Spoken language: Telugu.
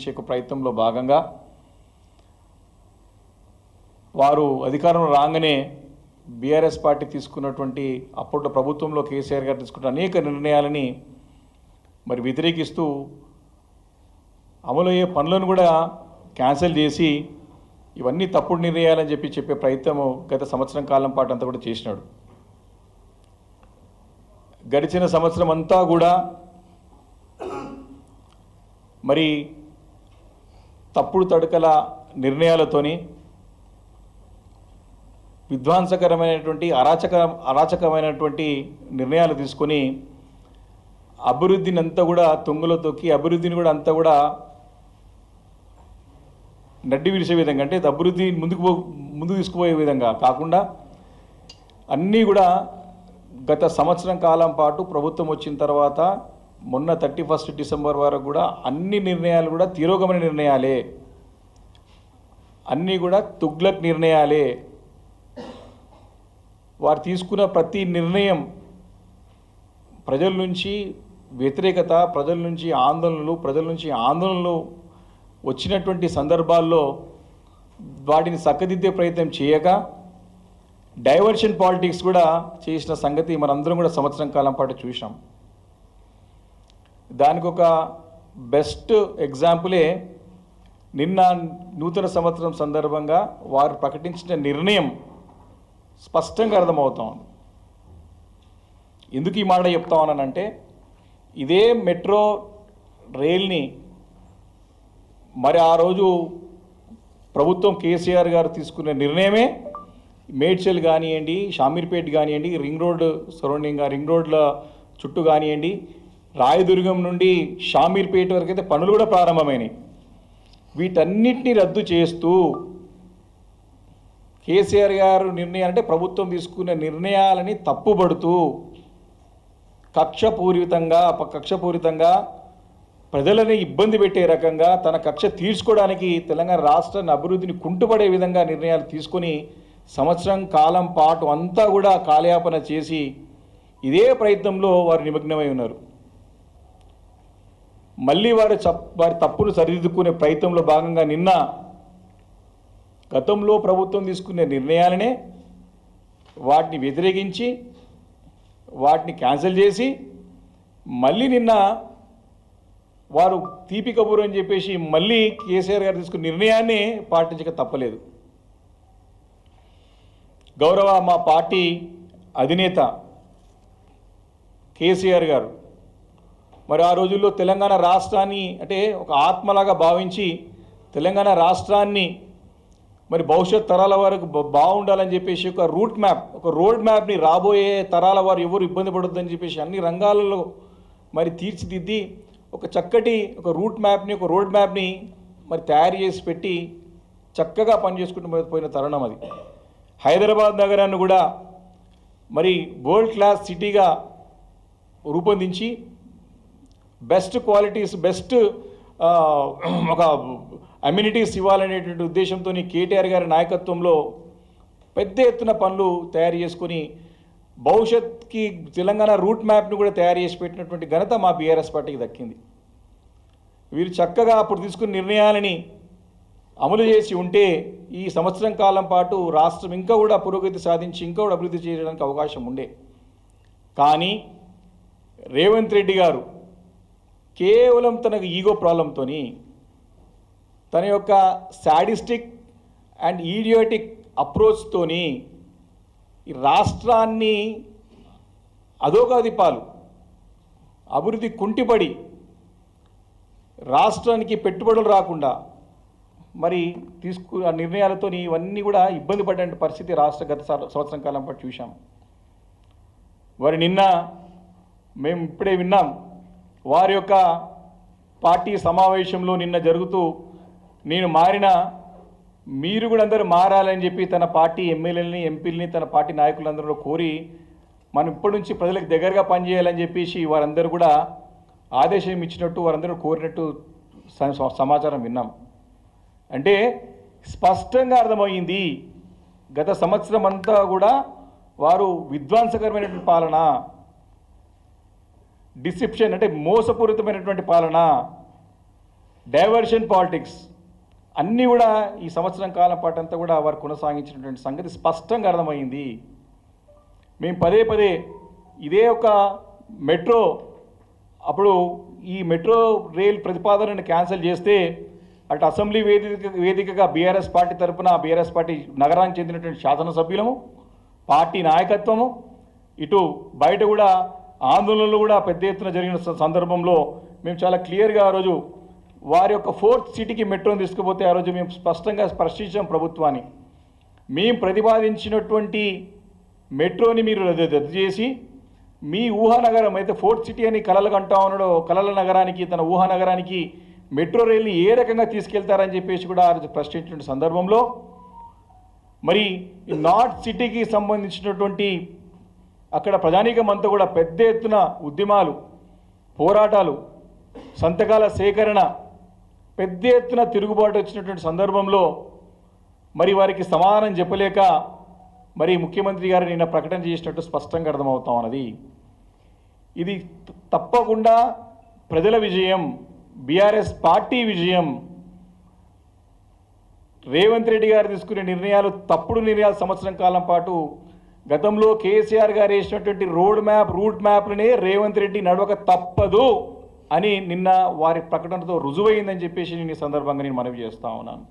ప్రయత్నంలో భాగంగా వారు అధికారంలో రాగానే బీఆర్ఎస్ పార్టీ తీసుకున్నటువంటి అప్పట్లో ప్రభుత్వంలో కేసీఆర్ గారు తీసుకున్న అనేక నిర్ణయాలని మరి వ్యతిరేకిస్తూ అమలయ్యే పనులను కూడా క్యాన్సిల్ చేసి ఇవన్నీ తప్పుడు నిర్ణయాలని చెప్పే ప్రయత్నం గత సంవత్సరం కాలం పాటు అంతా కూడా చేసినాడు. గడిచిన సంవత్సరం అంతా కూడా మరి తప్పుడు తడకల నిర్ణయాలతోని విధ్వంసకరమైనటువంటి అరాచకమైనటువంటి నిర్ణయాలు తీసుకొని అభివృద్ధిని అంతా కూడా తొంగలో తొక్కి అభివృద్ధిని కూడా అంతా కూడా నడ్డి విడిసే విధంగా, అంటే అభివృద్ధి ముందుకు తీసుకుపోయే విధంగా కాకుండా అన్నీ కూడా గత సంవత్సరం కాలం పాటు ప్రభుత్వం వచ్చిన తర్వాత మొన్న 31 డిసెంబర్ వరకు కూడా అన్ని నిర్ణయాలు కూడా తిరోగమన నిర్ణయాలే, అన్నీ కూడా తుగ్లక్ నిర్ణయాలే. వారు తీసుకున్న ప్రతి నిర్ణయం ప్రజల నుంచి వ్యతిరేకత, ప్రజల నుంచి ఆందోళనలు వచ్చినటువంటి సందర్భాల్లో వాటిని చక్కదిద్దే ప్రయత్నం చేయక డైవర్షన్ పాలిటిక్స్ కూడా చేసిన సంగతి మనందరం కూడా సంవత్సరం కాలం పాటు చూసాం. దానికి ఒక బెస్ట్ ఎగ్జాంపులే నిన్న నూతన సంవత్సరం సందర్భంగా వారు ప్రకటించిన నిర్ణయం స్పష్టంగా అర్థమవుతా ఉంది. ఎందుకు ఈ మాట చెప్తా ఉన్నానంటే, ఇదే మెట్రో రైల్ని మరి ఆ రోజు ప్రభుత్వం కేసీఆర్ గారు తీసుకున్న నిర్ణయమే మేడ్చల్ కానివ్వండి, షామీర్పేట్ కానివ్వండి, రింగ్ రోడ్ల చుట్టూ కానివ్వండి, రాయదుర్గం నుండి షామీర్పేట వరకు అయితే పనులు కూడా ప్రారంభమైనాయి. వీటన్నిటిని రద్దు చేస్తూ కేసీఆర్ గారు నిర్ణయం అంటే ప్రభుత్వం తీసుకున్న నిర్ణయాలని తప్పుబడుతూ కక్షపూరితంగా ప్రజలని ఇబ్బంది పెట్టే రకంగా తన కక్ష తీర్చుకోవడానికి తెలంగాణ రాష్ట్రాన్ని అభివృద్ధిని కుంటుపడే విధంగా నిర్ణయాలు తీసుకొని సంవత్సరం కాలం పాటు అంతా కూడా కాలయాపన చేసి ఇదే ప్రయత్నంలో వారు నిమగ్నమై ఉన్నారు. మళ్ళీ వారి తప్పును సరిదిద్దుకునే ప్రయత్నంలో భాగంగా నిన్న గతంలో ప్రభుత్వం తీసుకునే నిర్ణయాలనే వాటిని వ్యతిరేకించి వాటిని క్యాన్సిల్ చేసి మళ్ళీ నిన్న వారు తీపి కబూరు అని చెప్పేసి మళ్ళీ కేసీఆర్ గారు తీసుకున్న నిర్ణయాన్ని పాటించక తప్పలేదు. గౌరవ మా పార్టీ అధినేత కేసీఆర్ గారు మరి ఆ రోజుల్లో తెలంగాణ రాష్ట్రాన్ని అంటే ఒక ఆత్మలాగా భావించి తెలంగాణ రాష్ట్రాన్ని మరి భవిష్యత్ తరాల వరకు బాగుండాలని చెప్పేసి ఒక రోడ్ మ్యాప్ని రాబోయే తరాల వారు ఎవరు ఇబ్బంది పడొద్దని చెప్పేసి అన్ని రంగాలలో మరి తీర్చిదిద్ది ఒక చక్కటి ఒక రోడ్ మ్యాప్ని మరి తయారు చేసి పెట్టి చక్కగా పనిచేసుకుంటూ పోయిన తరుణం అది. హైదరాబాద్ నగరాన్ని కూడా మరి వరల్డ్ క్లాస్ సిటీగా రూపొందించి బెస్ట్ క్వాలిటీస్ ఒక అమ్యూనిటీస్ ఇవ్వాలనేటువంటి ఉద్దేశంతో కేటీఆర్ గారి నాయకత్వంలో పెద్ద ఎత్తున పనులు తయారు చేసుకొని భవిష్యత్కి తెలంగాణ రూట్ మ్యాప్ను కూడా తయారు చేసి పెట్టినటువంటి ఘనత మా బీఆర్ఎస్ పార్టీకి దక్కింది. వీరు చక్కగా అప్పుడు తీసుకున్న నిర్ణయాలని అమలు చేసి ఉంటే ఈ సంవత్సరం కాలం పాటు రాష్ట్రం ఇంకా కూడా పురోగతి సాధించి ఇంకా కూడా అభివృద్ధి చేయడానికి అవకాశం ఉండే. కానీ రేవంత్ రెడ్డి గారు కేవలం తనకు ఈగో ప్రాబ్లంతో తన యొక్క సాడిస్టిక్ అండ్ ఈడియోటిక్ అప్రోచ్తోని ఈ రాష్ట్రాన్ని అధోగతిపాలు అభివృద్ధి కుంటిపడి రాష్ట్రానికి పెట్టుబడులు రాకుండా మరి ఆ నిర్ణయాలతో ఇవన్నీ కూడా ఇబ్బంది పడే పరిస్థితి రాష్ట్ర గత సంవత్సరం కాలం పాటు చూశాం. వారి నిన్న మేము ఇప్పుడే విన్నాం, వారి యొక్క పార్టీ సమావేశంలో నిన్న జరుగుతూ నేను మారినా మీరు కూడా అందరూ మారాలని చెప్పి తన పార్టీ ఎమ్మెల్యేలని ఎంపీలని తన పార్టీ నాయకులందరూ కోరి మనం ఇప్పటి నుంచి ప్రజలకు దగ్గరగా పనిచేయాలని చెప్పేసి వారందరూ కూడా ఆదేశం ఇచ్చినట్టు వారందరూ కోరినట్టు సమాచారం విన్నాం. అంటే స్పష్టంగా అర్థమైంది గత సంవత్సరం అంతా కూడా వారు విధ్వంసకరమైనటువంటి పాలన, డిసెప్షన్ అంటే మోసపూరితమైనటువంటి పాలన, డైవర్షన్ పాలిటిక్స్ అన్నీ కూడా ఈ సంవత్సరం కాలం పాటు అంతా కూడా వారు కొనసాగించినటువంటి సంగతి స్పష్టంగా అర్థమైంది. మేము పదే పదే ఇదే ఒక మెట్రో అప్పుడు ఈ మెట్రో రైల్ ప్రతిపాదనను క్యాన్సిల్ చేస్తే అటు అసెంబ్లీ వేదికగా బీఆర్ఎస్ పార్టీ తరఫున బీఆర్ఎస్ పార్టీ నగరానికి చెందినటువంటి శాసనసభ్యులము పార్టీ నాయకత్వము ఇటు బయట కూడా ఆందోళనలు కూడా పెద్ద ఎత్తున జరిగిన సందర్భంలో మేము చాలా క్లియర్గా ఆ రోజు వారి యొక్క 4th సిటీకి మెట్రోని తీసుకుపోతే ఆ రోజు మేము స్పష్టంగా స్పష్టించాం ప్రభుత్వాన్ని. మేము ప్రతిపాదించినటువంటి మెట్రోని మీరు రద్దు చేసి మీ ఊహానగరం అయితే 4th సిటీ అని కలలు కంటా ఉన్నాడో కలల నగరానికి తన ఊహానగరానికి మెట్రో రైల్ని ఏ రకంగా తీసుకెళ్తారని చెప్పేసి కూడా ఆ రోజు ప్రశ్నించిన సందర్భంలో మరి నార్త్ సిటీకి సంబంధించినటువంటి అక్కడ ప్రజానీకం అంతా కూడా పెద్ద ఎత్తున ఉద్యమాలు పోరాటాలు సంతకాల సేకరణ పెద్ద ఎత్తున తిరుగుబాటు వచ్చినటువంటి సందర్భంలో మరి వారికి సమాధానం చెప్పలేక మరి ముఖ్యమంత్రి గారు నిన్న ప్రకటన చేసినట్టు స్పష్టంగా అర్థమవుతా ఉన్నది. ఇది తప్పకుండా ప్రజల విజయం, బీఆర్ఎస్ పార్టీ విజయం. రేవంత్ రెడ్డి గారు తీసుకునే నిర్ణయాలు తప్పుడు నిర్ణయాలు సంవత్సరం కాలం పాటు గతంలో కేసీఆర్ గారు వేసినటువంటి రూట్ మ్యాప్లనే రేవంత్ రెడ్డి నడవక తప్పదు అని నిన్న వారి ప్రకటనతో రుజువైందని చెప్పేసి నేను ఈ సందర్భంగా నేను మనవి చేస్తా ఉన్నాను.